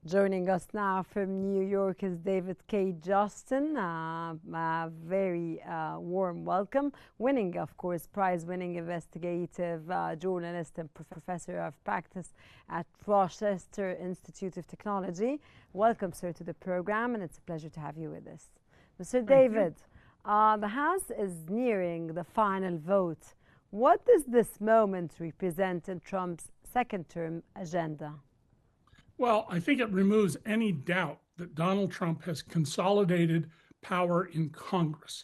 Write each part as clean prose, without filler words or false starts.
Joining us now from New York is David Cay Johnston. A very warm welcome. Winning, of course, prize-winning investigative journalist and professor of practice at Rochester Institute of Technology. Welcome, sir, to the program, and it's a pleasure to have you with us. Mr. David, the House is nearing the final vote. What does this moment represent in Trump's second-term agenda? Well, I think it removes any doubt that Donald Trump has consolidated power in Congress.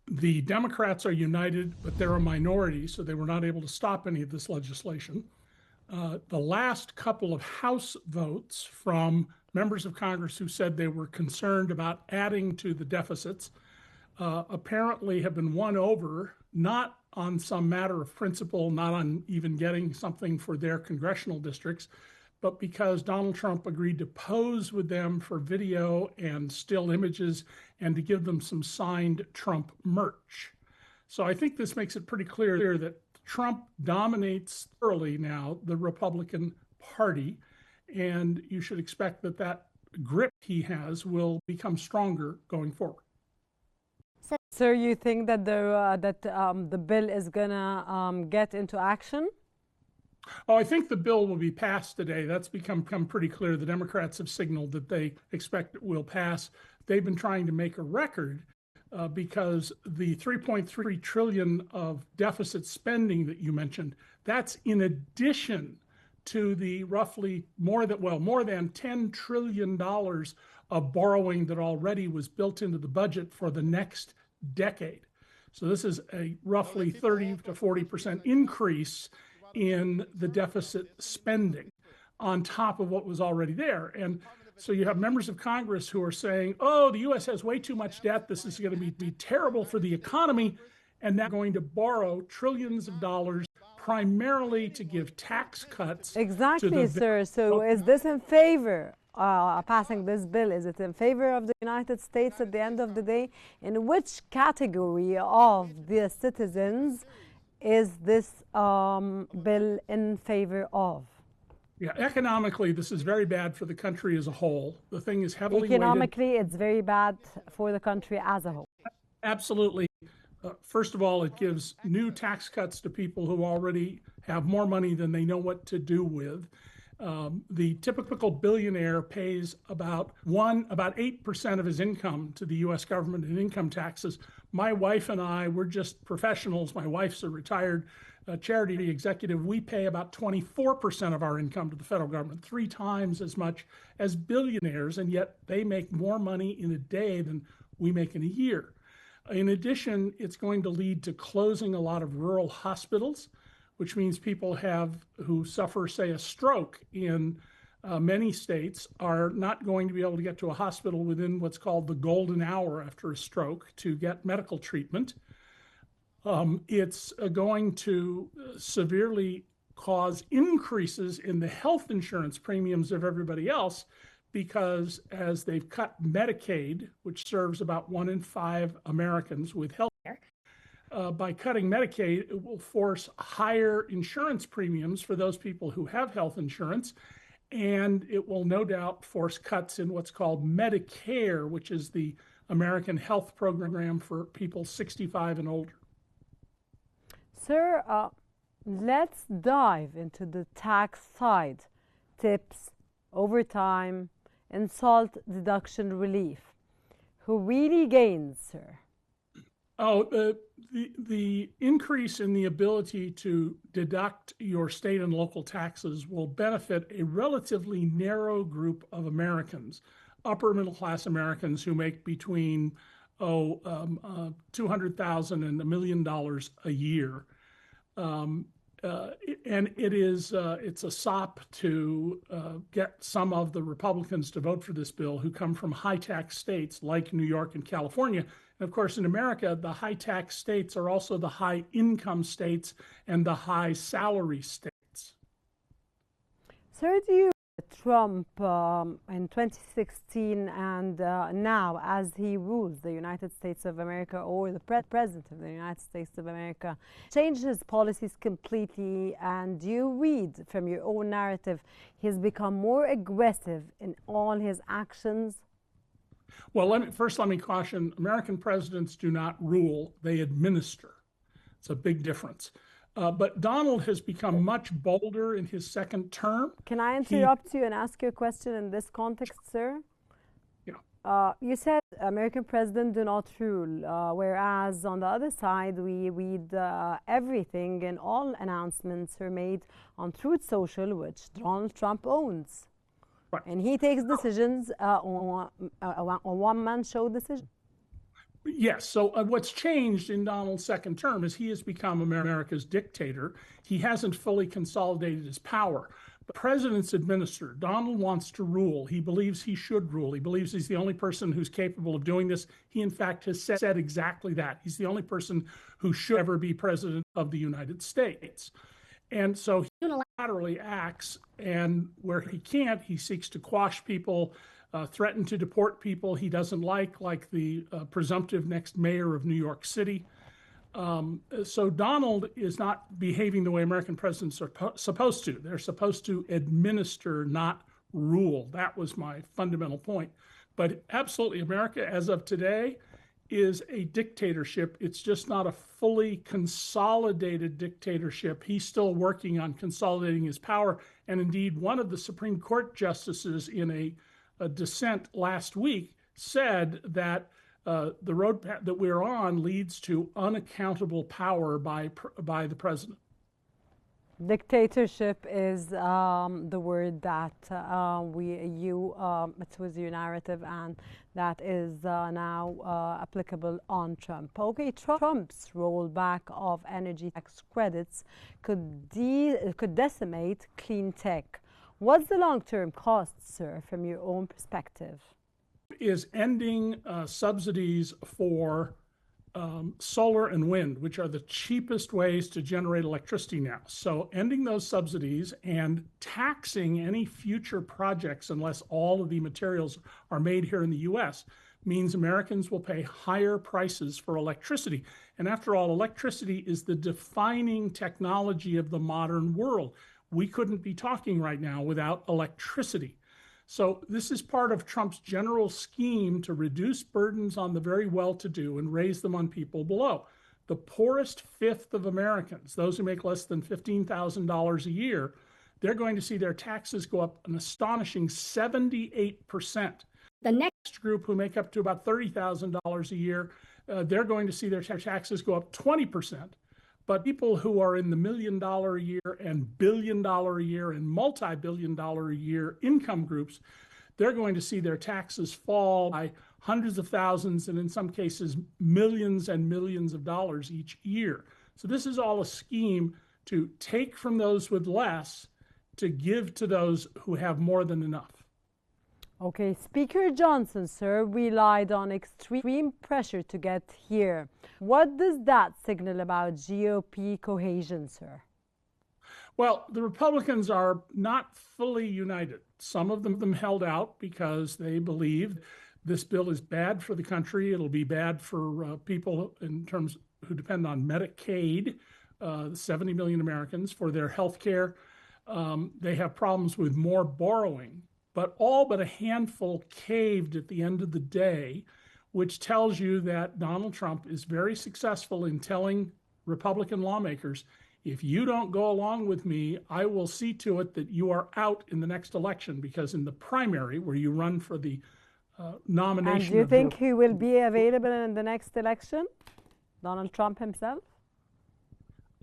The Democrats are united, but they're a minority, so they were not able to stop any of this legislation. The last couple of House votes from members of Congress who said they were concerned about adding to the deficits apparently have been won over, not on some matter of principle, not on even getting something for their congressional districts, but because Donald Trump agreed to pose with them for video and still images and to give them some signed Trump merch. So I think this makes it pretty clear that Trump dominates thoroughly now the Republican Party, and you should expect that that grip he has will become stronger going forward. So you think that the bill is going to get into action? Oh, I think the bill will be passed today. That's become pretty clear. The Democrats have signaled that they expect it will pass. They've been trying to make a record because the $3.3 trillion of deficit spending that you mentioned, that's in addition to the roughly more than $10 trillion of borrowing that already was built into the budget for the next decade. So this is a roughly 30 to 40% increase in the deficit spending on top of what was already there. And so you have members of Congress who are saying, oh, the U.S. has way too much debt. This is going to be terrible for the economy. And they're going to borrow trillions of dollars primarily to give tax cuts. Exactly, sir. So is this in favor passing this bill? Is it in favor of the United States at the end of the day? In which category of the citizens is this bill in favor of? Yeah, economically, this is very bad for the country as a whole. The thing is heavily economically weighted. It's very bad for the country as a whole. Absolutely. First of all, it gives new tax cuts to people who already have more money than they know what to do with. The typical billionaire pays about 8% of his income to the U.S. government in income taxes. My wife and I, we're just professionals. My wife's a retired charity executive. We pay about 24% of our income to the federal government, 3 times as much as billionaires, and yet they make more money in a day than we make in a year. In addition, it's going to lead to closing a lot of rural hospitals, which means people who suffer, say, a stroke in many states are not going to be able to get to a hospital within what's called the golden hour after a stroke to get medical treatment. It's going to severely cause increases in the health insurance premiums of everybody else because as they've cut Medicaid, which serves about 1 in 5 Americans with health care, by cutting Medicaid, it will force higher insurance premiums for those people who have health insurance, and it will no doubt force cuts in what's called Medicare, which is the American health program for people 65 and older. Sir, let's dive into the tax side. Tips, overtime, insult deduction relief. Who really gains, sir? Oh, the increase in the ability to deduct your state and local taxes will benefit a relatively narrow group of Americans, upper middle class Americans who make between $200,000 and $1 million a year. And it's a sop to get some of the Republicans to vote for this bill who come from high tax states like New York and California. And of course, in America, the high tax states are also the high income states and the high salary states. Sir, do you Trump in 2016 and now as he rules the United States of America, or the President of the United States of America, changed his policies completely, and you read from your own narrative he's become more aggressive in all his actions? Well, let me caution, American presidents do not rule, they administer. It's a big difference. But Donald has become much bolder in his second term. Can I interrupt you and ask you a question in this context, sir? Yeah. You said American presidents do not rule, whereas on the other side, we read everything, and all announcements are made on Truth Social, which Donald Trump owns. Right. And he takes decisions on one-man show decisions. Yes. So what's changed in Donald's second term is he has become America's dictator. He hasn't fully consolidated his power. But presidents administer. Donald wants to rule. He believes he should rule. He believes he's the only person who's capable of doing this. He, in fact, has said exactly that. He's the only person who should ever be president of the United States. And so he unilaterally acts, and where he can't, he seeks to quash people, threaten to deport people he doesn't like the presumptive next mayor of New York City. So Donald is not behaving the way American presidents are supposed to. They're supposed to administer, not rule. That was my fundamental point. But absolutely, America, as of today, is a dictatorship. It's just not a fully consolidated dictatorship. He's still working on consolidating his power. And indeed, one of the Supreme Court justices in a dissent last week said that the road that we're on leads to unaccountable power by the president. Dictatorship is the word that it was your narrative, and that is now applicable on Trump. Okay, Trump's rollback of energy tax credits could decimate clean tech. What's the long-term cost, sir, from your own perspective? Is ending subsidies for solar and wind, which are the cheapest ways to generate electricity now. So ending those subsidies and taxing any future projects unless all of the materials are made here in the U.S. means Americans will pay higher prices for electricity. And after all, electricity is the defining technology of the modern world. We couldn't be talking right now without electricity. So this is part of Trump's general scheme to reduce burdens on the very well-to-do and raise them on people below. The poorest fifth of Americans, those who make less than $15,000 a year, they're going to see their taxes go up an astonishing 78%. The next group, who make up to about $30,000 a year, they're going to see their taxes go up 20%. But people who are in the $1 million a year and $1 billion a year and multi-billion dollar a year income groups, they're going to see their taxes fall by hundreds of thousands and in some cases millions and millions of dollars each year. So this is all a scheme to take from those with less to give to those who have more than enough. Okay, Speaker Johnson, sir, relied on extreme pressure to get here. What does that signal about GOP cohesion, sir? Well, the Republicans are not fully united. Some of them held out because they believed this bill is bad for the country. It'll be bad for people in terms who depend on Medicaid, 70 million Americans, for their health care. They have problems with more borrowing. But all but a handful caved at the end of the day, which tells you that Donald Trump is very successful in telling Republican lawmakers, if you don't go along with me, I will see to it that you are out in the next election, because in the primary, where you run for the nomination. And do you think he will be available in the next election, Donald Trump himself?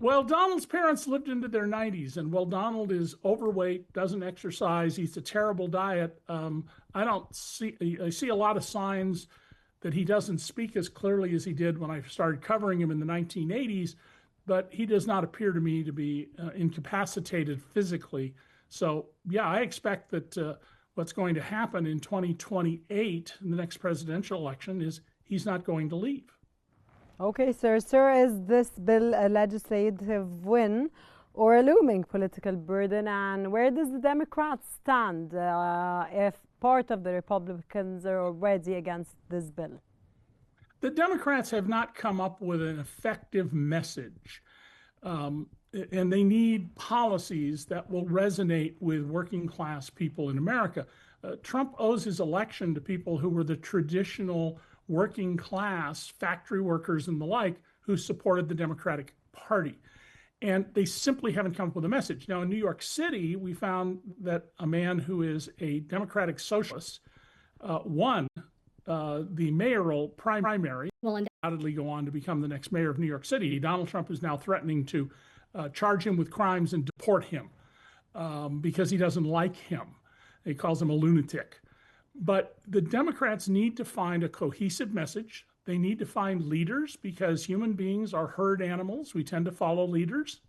Well, Donald's parents lived into their 90s, and while Donald is overweight, doesn't exercise, eats a terrible diet, I see a lot of signs that he doesn't speak as clearly as he did when I started covering him in the 1980s, but he does not appear to me to be incapacitated physically. So, yeah, I expect that what's going to happen in 2028, in the next presidential election, is he's not going to leave. Okay, sir. Sir, is this bill a legislative win or a looming political burden? And where does the Democrats stand if part of the Republicans are already against this bill? The Democrats have not come up with an effective message. And they need policies that will resonate with working class people in America. Trump owes his election to people who were the traditional working class, factory workers and the like, who supported the Democratic Party. And they simply haven't come up with a message. Now, in New York City, we found that a man who is a Democratic socialist won the mayoral primary, will undoubtedly go on to become the next mayor of New York City. Donald Trump is now threatening to charge him with crimes and deport him because he doesn't like him. He calls him a lunatic. But the Democrats need to find a cohesive message. They need to find leaders because human beings are herd animals. We tend to follow leaders.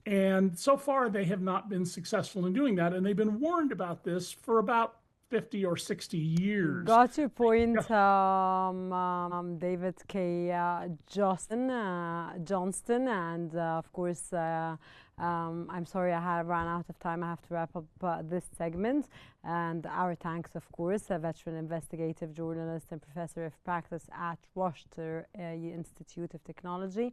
And so far, they have not been successful in doing that. And they've been warned about this for about 50 or 60 years. Got your point, David Cay Johnston, and of course, I'm sorry I have run out of time. I have to wrap up this segment. And our thanks, of course, a veteran investigative journalist and professor of practice at Washington Institute of Technology,